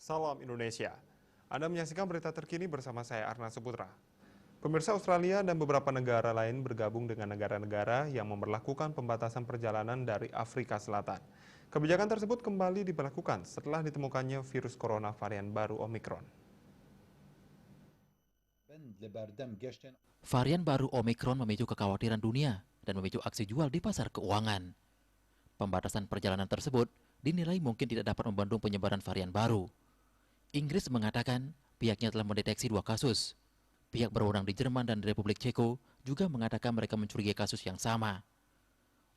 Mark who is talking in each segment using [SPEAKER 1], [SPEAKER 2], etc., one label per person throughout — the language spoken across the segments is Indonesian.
[SPEAKER 1] Salam Indonesia. Anda menyaksikan berita terkini bersama saya Arna Seputra. Pemirsa, Australia dan beberapa negara lain bergabung dengan negara-negara yang memberlakukan pembatasan perjalanan dari Afrika Selatan. Kebijakan tersebut kembali diberlakukan setelah ditemukannya virus corona varian baru Omicron.
[SPEAKER 2] Varian baru Omicron memicu kekhawatiran dunia dan memicu aksi jual di pasar keuangan. Pembatasan perjalanan tersebut dinilai mungkin tidak dapat membendung penyebaran varian baru. Inggris mengatakan pihaknya telah mendeteksi 2 kasus. Pihak berwenang di Jerman dan di Republik Ceko juga mengatakan mereka mencurigai kasus yang sama.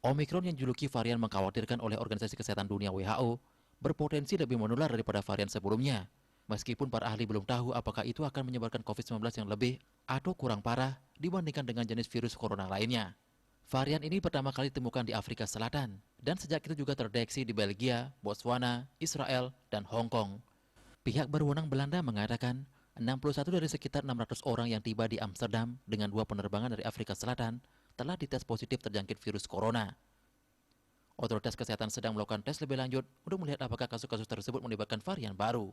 [SPEAKER 2] Omicron yang dijuluki varian mengkhawatirkan oleh Organisasi Kesehatan Dunia WHO berpotensi lebih menular daripada varian sebelumnya. Meskipun para ahli belum tahu apakah itu akan menyebarkan COVID-19 yang lebih atau kurang parah dibandingkan dengan jenis virus corona lainnya. Varian ini pertama kali ditemukan di Afrika Selatan dan sejak itu juga terdeteksi di Belgia, Botswana, Israel, dan Hong Kong. Pihak berwenang Belanda mengatakan 61 dari sekitar 600 orang yang tiba di Amsterdam dengan 2 penerbangan dari Afrika Selatan telah dites positif terjangkit virus corona. Otoritas kesehatan sedang melakukan tes lebih lanjut untuk melihat apakah kasus-kasus tersebut melibatkan varian baru.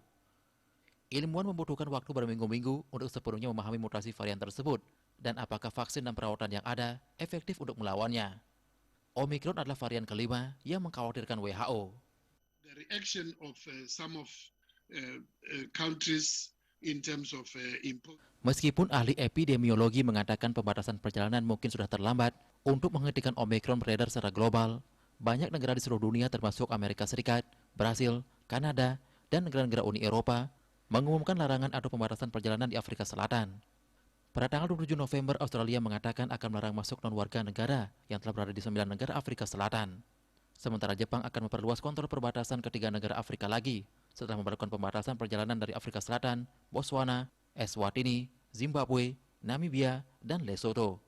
[SPEAKER 2] Ilmuwan membutuhkan waktu berminggu-minggu untuk sepenuhnya memahami mutasi varian tersebut dan apakah vaksin dan perawatan yang ada efektif untuk melawannya. Omicron adalah varian kelima yang mengkhawatirkan WHO.
[SPEAKER 3] The reaction of some of countries in terms of
[SPEAKER 2] Meskipun ahli epidemiologi mengatakan pembatasan perjalanan mungkin sudah terlambat untuk menghentikan Omicron beredar secara global, banyak negara di seluruh dunia termasuk Amerika Serikat, Brasil, Kanada, dan negara-negara Uni Eropa mengumumkan larangan atau pembatasan perjalanan di Afrika Selatan. Pada tanggal 27 November, Australia mengatakan akan melarang masuk non-warga negara yang telah berada di 9 negara Afrika Selatan. Sementara Jepang akan memperluas kontrol perbatasan ke 3 negara Afrika lagi setelah memperlakukan pembatasan perjalanan dari Afrika Selatan, Botswana, Eswatini, Zimbabwe, Namibia, dan Lesotho.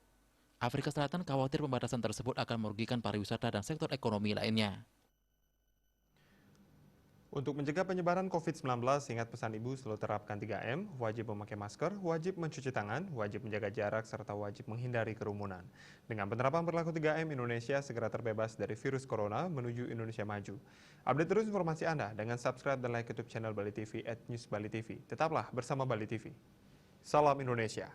[SPEAKER 2] Afrika Selatan khawatir pembatasan tersebut akan merugikan pariwisata dan sektor ekonomi lainnya.
[SPEAKER 1] Untuk mencegah penyebaran COVID-19, ingat pesan ibu selalu terapkan 3M, wajib memakai masker, wajib mencuci tangan, wajib menjaga jarak, serta wajib menghindari kerumunan. Dengan penerapan perilaku 3M, Indonesia segera terbebas dari virus corona menuju Indonesia maju. Update terus informasi Anda dengan subscribe dan like YouTube channel Bali TV @newsbalitv. Tetaplah bersama Bali TV. Salam Indonesia.